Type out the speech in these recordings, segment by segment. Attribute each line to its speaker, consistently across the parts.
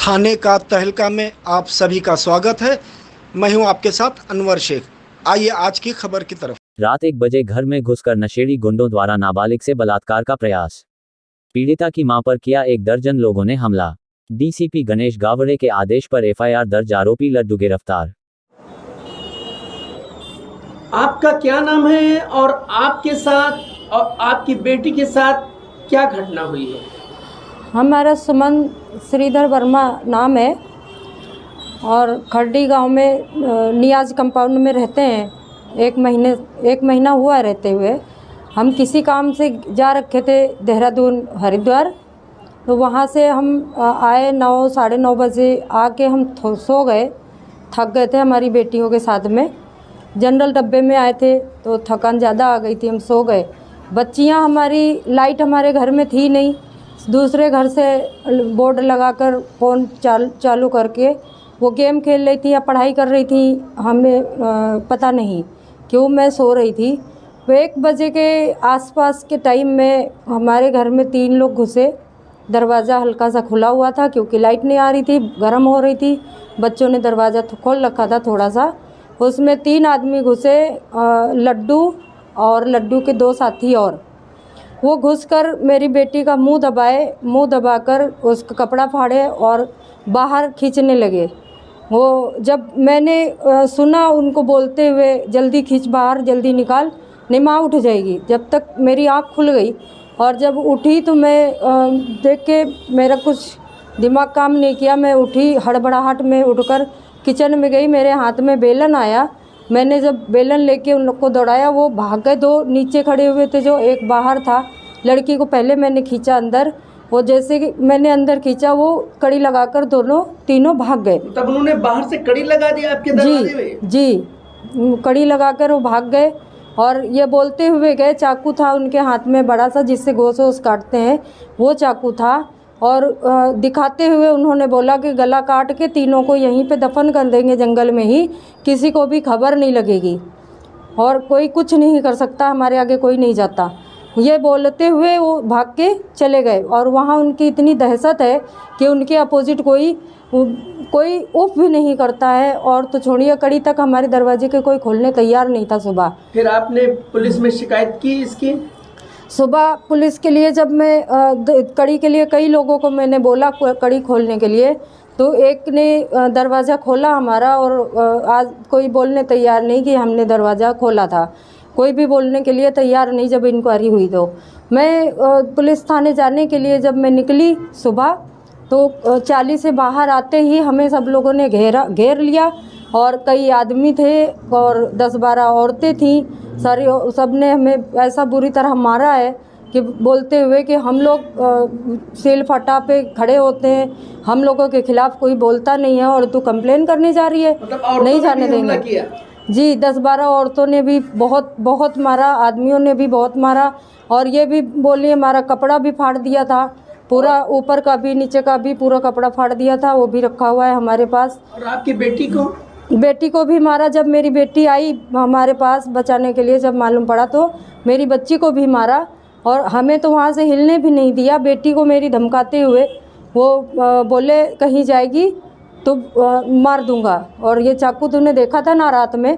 Speaker 1: थाने का तहलका में आप सभी का स्वागत है। मैं हूं आपके साथ अनवर शेख। आइए आज की खबर की तरफ।
Speaker 2: रात 1 बजे घर में घुसकर नशेड़ी गुंडों द्वारा नाबालिग से बलात्कार का प्रयास। पीड़िता की मां पर किया 1 दर्जन लोगों ने हमला। डीसीपी गणेश गावड़े के आदेश पर एफआईआर दर्ज, आरोपी लड्डू गिरफ्तार।
Speaker 3: आपका क्या नाम है और आपके साथ और आपकी बेटी के साथ क्या घटना हुई है?
Speaker 4: हमारा सुमन श्रीधर वर्मा नाम है और खर्डी गांव में नियाज कंपाउंड में रहते हैं। एक महीना हुआ रहते हुए। हम किसी काम से जा रखे थे देहरादून हरिद्वार, तो वहाँ से हम आए 9 साढ़े 9 बजे। आके हम सो गए, थक गए थे हमारी बेटियों के साथ में। जनरल डब्बे में आए थे तो थकान ज़्यादा आ गई थी, हम सो गए। बच्चियाँ हमारी, लाइट हमारे घर में थी नहीं, दूसरे घर से बोर्ड लगाकर फ़ोन चालू करके वो गेम खेल रही थी या पढ़ाई कर रही थी, हमें पता नहीं क्यों। मैं सो रही थी। तो 1 बजे के आसपास के टाइम में हमारे घर में 3 लोग घुसे। दरवाज़ा हल्का सा खुला हुआ था क्योंकि लाइट नहीं आ रही थी, गर्म हो रही थी। बच्चों ने दरवाज़ा खोल रखा था थोड़ा सा। उसमें 3 आदमी घुसे, लड्डू और लड्डू के 2 साथी और। वो घुसकर मेरी बेटी का मुंह दबाकर उसका कपड़ा फाड़े और बाहर खींचने लगे। वो जब मैंने सुना उनको बोलते हुए, जल्दी खींच बाहर, जल्दी निकाल, नहीं माँ उठ जाएगी। जब तक मेरी आँख खुल गई और जब उठी तो मैं देख के मेरा कुछ दिमाग काम नहीं किया। मैं उठी, हड़बड़ाहट में उठकर किचन में गई। मेरे हाथ में बेलन आया। मैंने जब बेलन लेके उन लोग को दौड़ाया, वो भाग गए। 2 नीचे खड़े हुए थे, जो एक बाहर था। लड़की को पहले मैंने खींचा अंदर, वो जैसे कि मैंने अंदर खींचा, वो कड़ी लगाकर तीनों भाग गए।
Speaker 3: तब उन्होंने बाहर से कड़ी लगा दी आपके दरवाजे में?
Speaker 4: जी, कड़ी लगाकर वो भाग गए और ये बोलते हुए गए। चाकू था उनके हाथ में बड़ा सा, जिससे गोश्त वोश काटते हैं, वो चाकू था। और दिखाते हुए उन्होंने बोला कि गला काट के तीनों को यहीं पे दफन कर देंगे जंगल में ही, किसी को भी खबर नहीं लगेगी और कोई कुछ नहीं कर सकता, हमारे आगे कोई नहीं जाता। ये बोलते हुए वो भाग के चले गए। और वहाँ उनकी इतनी दहशत है कि उनके अपोजिट कोई उफ भी नहीं करता है। और तो छोड़िए, कड़ी तक हमारे दरवाजे के कोई खोलने तैयार नहीं था सुबह।
Speaker 3: फिर आपने पुलिस में शिकायत की इसकी?
Speaker 4: सुबह पुलिस के लिए जब मैं कड़ी के लिए कई लोगों को मैंने बोला कड़ी खोलने के लिए, तो एक ने दरवाज़ा खोला हमारा। और आज कोई बोलने तैयार नहीं कि हमने दरवाज़ा खोला था, कोई भी बोलने के लिए तैयार नहीं। जब इंक्वायरी हुई तो मैं पुलिस थाने जाने के लिए जब मैं निकली सुबह, तो चाली से बाहर आते ही हमें सब लोगों ने घेर लिया। और कई आदमी थे और 10-12 औरतें थीं। सब ने हमें ऐसा बुरी तरह मारा है कि बोलते हुए कि हम लोग सील फटा पे खड़े होते हैं, हम लोगों के खिलाफ कोई बोलता नहीं है और तू कंप्लेन करने जा रही है,
Speaker 3: मतलब
Speaker 4: नहीं जाने देंगे। जी, 10-12 औरतों ने भी बहुत मारा, आदमियों ने भी बहुत मारा। और ये भी बोली, हमारा कपड़ा भी फाड़ दिया था पूरा, ऊपर का भी नीचे का भी पूरा कपड़ा फाड़ दिया था, वो भी रखा हुआ है हमारे पास।
Speaker 3: और आपकी बेटी को
Speaker 4: भी मारा। जब मेरी बेटी आई हमारे पास बचाने के लिए, जब मालूम पड़ा, तो मेरी बच्ची को भी मारा और हमें तो वहाँ से हिलने भी नहीं दिया। बेटी को मेरी धमकाते हुए वो बोले कहीं जाएगी तो मार दूंगा, और ये चाकू तूने देखा था ना रात में,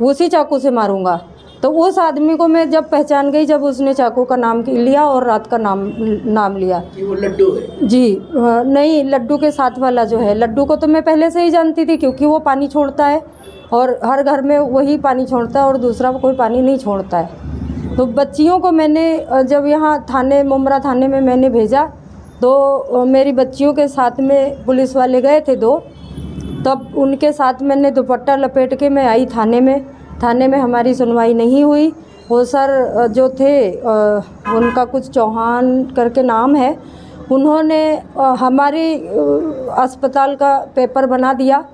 Speaker 4: उसी चाकू से मारूंगा। तो उस आदमी को मैं जब पहचान गई, जब उसने चाकू का नाम लिया और रात का नाम लिया
Speaker 3: कि वो लड्डू है।
Speaker 4: जी, नहीं, लड्डू के साथ वाला जो है, लड्डू को तो मैं पहले से ही जानती थी क्योंकि वो पानी छोड़ता है और हर घर में वही पानी छोड़ता है और दूसरा कोई पानी नहीं छोड़ता है। तो बच्चियों को मैंने जब यहाँ थाने, मुमरा थाने में मैंने भेजा, तो मेरी बच्चियों के साथ में पुलिस वाले गए थे 2, तब उनके साथ मैंने दुपट्टा लपेट के मैं आई थाने में हमारी सुनवाई नहीं हुई। वो सर जो थे, उनका कुछ चौहान करके नाम है, उन्होंने हमारे अस्पताल का पेपर बना दिया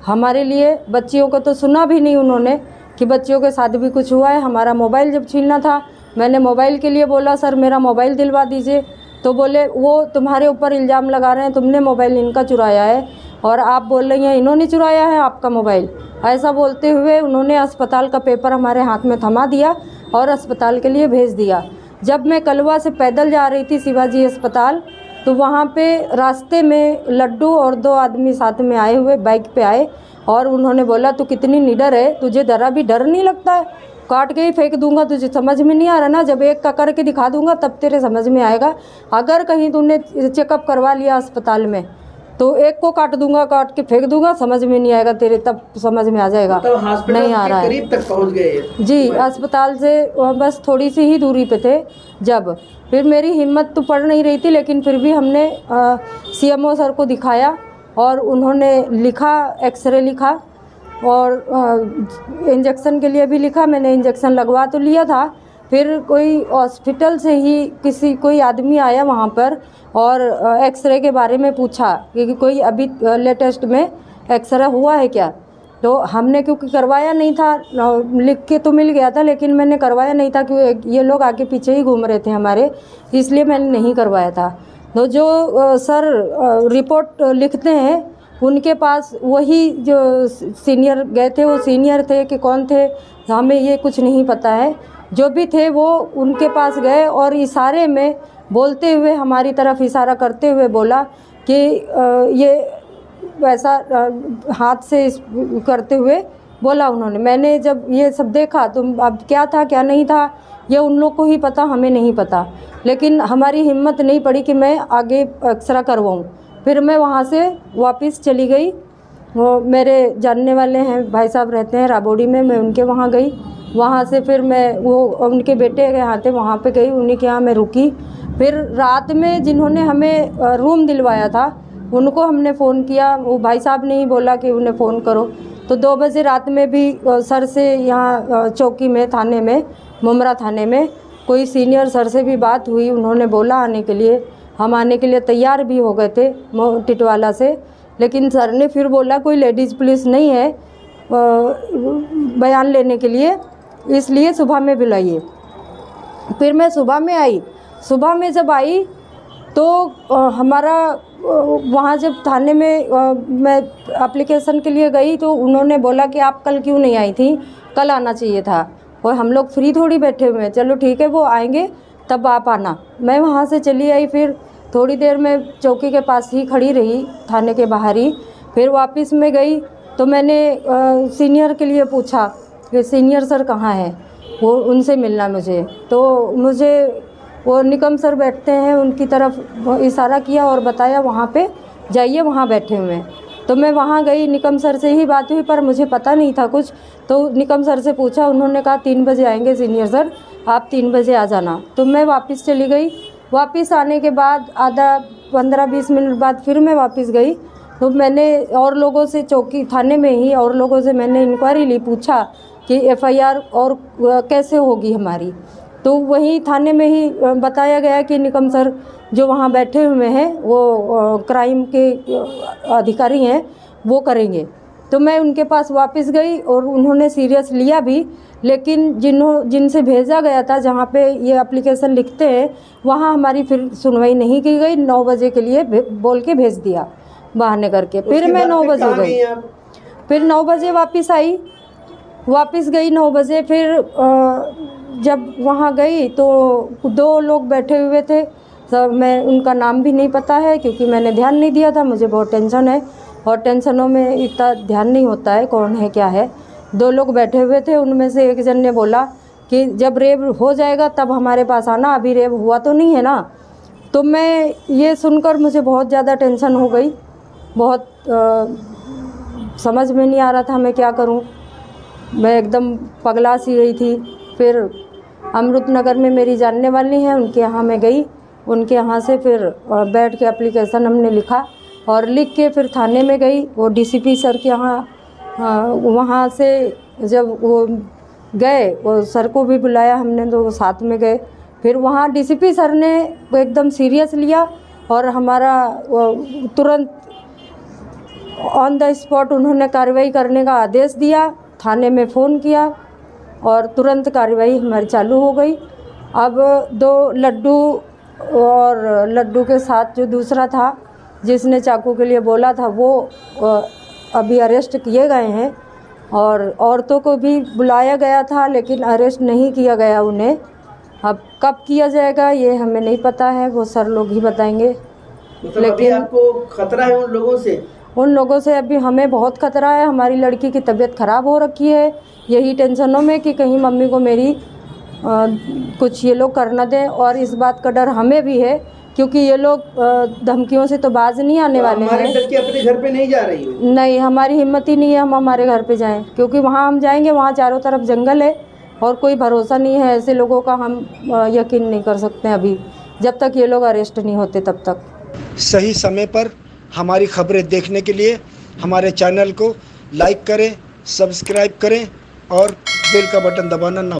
Speaker 4: हमारे लिए। बच्चियों को तो सुना भी नहीं उन्होंने कि बच्चियों के साथ भी कुछ हुआ है। हमारा मोबाइल जब छीनना था, मैंने मोबाइल के लिए बोला सर मेरा मोबाइल दिलवा दीजिए, तो बोले वो तुम्हारे ऊपर इल्ज़ाम लगा रहे हैं, तुमने मोबाइल इनका चुराया है और आप बोल रही हैं इन्होंने चुराया है आपका मोबाइल। ऐसा बोलते हुए उन्होंने अस्पताल का पेपर हमारे हाथ में थमा दिया और अस्पताल के लिए भेज दिया। जब मैं कलवा से पैदल जा रही थी शिवाजी अस्पताल, तो वहाँ पे रास्ते में लड्डू और 2 आदमी साथ में आए हुए बाइक पे आए और उन्होंने बोला तू कितनी निडर है, तुझे ज़रा भी डर नहीं लगता है, काट के ही फेंक दूंगा, तुझे समझ में नहीं आ रहा ना, जब एक का करके दिखा दूंगा तब तेरे समझ में आएगा। अगर कहीं तूने चेकअप करवा लिया अस्पताल में तो एक को काट दूंगा, काट के फेंक दूंगा, समझ में नहीं आएगा तेरे, तब समझ में आ जाएगा।
Speaker 3: तो हॉस्पिटल
Speaker 4: नहीं आ रहा है।
Speaker 3: करीब तक पहुंच गए
Speaker 4: जी, अस्पताल से बस थोड़ी सी ही दूरी पे थे जब। फिर मेरी हिम्मत तो पड़ नहीं रही थी, लेकिन फिर भी हमने CMO सर को दिखाया और उन्होंने लिखा, एक्सरे लिखा और इंजेक्शन के लिए भी लिखा। मैंने इंजेक्शन लगवा तो लिया था। फिर कोई हॉस्पिटल से ही कोई आदमी आया वहाँ पर और एक्सरे के बारे में पूछा कि कोई अभी लेटेस्ट में एक्सरे हुआ है क्या। तो हमने क्योंकि करवाया नहीं था, लिख के तो मिल गया था लेकिन मैंने करवाया नहीं था क्योंकि ये लोग आगे पीछे ही घूम रहे थे हमारे, इसलिए मैंने नहीं करवाया था। तो जो सर रिपोर्ट लिखते हैं उनके पास वही जो सीनियर गए थे, वो सीनियर थे कि कौन थे हमें ये कुछ नहीं पता है। जो भी थे वो उनके पास गए और इशारे में बोलते हुए हमारी तरफ इशारा करते हुए बोला कि ये वैसा हाथ से करते हुए बोला उन्होंने। मैंने जब ये सब देखा तो अब क्या था क्या नहीं था ये उन लोग को ही पता, हमें नहीं पता। लेकिन हमारी हिम्मत नहीं पड़ी कि मैं आगे एक्सरा करवाऊँ। फिर मैं वहाँ से वापस चली गई। वो मेरे जानने वाले हैं, भाई साहब रहते हैं राबोड़ी में, मैं उनके वहाँ गई। वहाँ से फिर मैं वो उनके बेटे के यहाँ थे वहाँ पे गई, उन्हीं के यहाँ मैं रुकी। फिर रात में जिन्होंने हमें रूम दिलवाया था उनको हमने फ़ोन किया, वो भाई साहब ने ही बोला कि उन्हें फ़ोन करो। तो 2 बजे रात में भी सर से यहाँ चौकी में, थाने में, मुमरा थाने में कोई सीनियर सर से भी बात हुई, उन्होंने बोला आने के लिए। हम आने के लिए तैयार भी हो गए थे टिटवाला से, लेकिन सर ने फिर बोला कोई लेडीज़ पुलिस नहीं है बयान लेने के लिए, इसलिए सुबह में बुलाइए। फिर मैं सुबह में आई। सुबह में जब आई तो हमारा वहाँ जब थाने में मैं एप्लीकेशन के लिए गई तो उन्होंने बोला कि आप कल क्यों नहीं आई थी, कल आना चाहिए था। और हम लोग फ्री थोड़ी बैठे हुए हैं, चलो ठीक है वो आएंगे तब आप आना। मैं वहाँ से चली आई। फिर थोड़ी देर में चौकी के पास ही खड़ी रही, थाने के बाहर ही। फिर वापस में गई तो मैंने सीनियर के लिए पूछा कि सीनियर सर कहाँ हैं, वो उनसे मिलना मुझे। तो मुझे वो निकम सर बैठते हैं उनकी तरफ इशारा किया और बताया वहाँ पे जाइए, वहाँ बैठे हुए हैं। तो मैं वहाँ गई, निकम सर से ही बात हुई पर मुझे पता नहीं था कुछ। तो निकम सर से पूछा, उन्होंने कहा 3 बजे आएंगे सीनियर सर, आप 3 बजे आ जाना। तो मैं वापस चली गई। वापस आने के बाद आधा 15-20 मिनट बाद फिर मैं वापस गई। तो मैंने और लोगों से, चौकी थाने में ही और लोगों से मैंने इंक्वायरी ली, पूछा कि FIR और कैसे होगी हमारी। तो वही थाने में ही बताया गया कि निकम सर जो वहाँ बैठे हुए हैं वो क्राइम के अधिकारी हैं, वो करेंगे। तो मैं उनके पास वापस गई और उन्होंने सीरियस लिया भी, लेकिन जिनसे भेजा गया था जहाँ पे ये एप्लीकेशन लिखते हैं वहाँ हमारी फिर सुनवाई नहीं की गई। 9 बजे के लिए बोल के भेज दिया बहाने करके। फिर मैं 9 बजे गई, फिर 9 बजे वापस आई, वापस गई 9 बजे। फिर जब वहाँ गई तो 2 लोग बैठे हुए थे, सब मैं उनका नाम भी नहीं पता है क्योंकि मैंने ध्यान नहीं दिया था, मुझे बहुत टेंशन है और टेंशनों में इतना ध्यान नहीं होता है कौन है क्या है। 2 लोग बैठे हुए थे, उनमें से एक जन ने बोला कि जब रेप हो जाएगा तब हमारे पास आना, अभी रेप हुआ तो नहीं है ना। तो मैं ये सुनकर मुझे बहुत ज़्यादा टेंशन हो गई, बहुत समझ में नहीं आ रहा था मैं क्या करूं। मैं एकदम पगला सी गई थी। फिर अमृत नगर में मेरी जानने वाली हैं, उनके यहाँ मैं गई। उनके यहाँ से फिर बैठ के एप्लीकेशन हमने लिखा और लिख के फिर थाने में गई। वो DCP सर के यहाँ, वहाँ से जब वो गए, वो सर को भी बुलाया हमने, तो वो साथ में गए। फिर वहाँ DCP सर ने एकदम सीरियस लिया और हमारा तुरंत ऑन द स्पॉट उन्होंने कार्रवाई करने का आदेश दिया। थाने में फ़ोन किया और तुरंत कार्रवाई हमारी चालू हो गई। अब 2 लड्डू और लड्डू के साथ जो दूसरा था जिसने चाकू के लिए बोला था वो अभी अरेस्ट किए गए हैं और औरतों को भी बुलाया गया था लेकिन अरेस्ट नहीं किया गया उन्हें। अब कब किया जाएगा ये हमें नहीं पता है, वो सर लोग ही बताएंगे।
Speaker 3: मतलब अभी आपको खतरा है उन लोगों से?
Speaker 4: उन लोगों से अभी हमें बहुत खतरा है। हमारी लड़की की तबीयत ख़राब हो रखी है, यही टेंशनों में कि कहीं मम्मी को मेरी कुछ ये लोग कर न दें। और इस बात का डर हमें भी है क्योंकि ये लोग धमकियों से तो बाज नहीं आने वाले हैं।
Speaker 3: हमारी लड़की अपने घर पे नहीं जा रही है?
Speaker 4: नहीं, हमारी हिम्मत ही नहीं है हम हमारे घर पे जाएं, क्योंकि वहाँ हम जाएंगे वहाँ चारों तरफ जंगल है और कोई भरोसा नहीं है। ऐसे लोगों का हम यकीन नहीं कर सकते अभी, जब तक ये लोग अरेस्ट नहीं होते तब तक।
Speaker 1: सही समय पर हमारी खबरें देखने के लिए हमारे चैनल को लाइक करें, सब्सक्राइब करें और बेल का बटन दबाना ना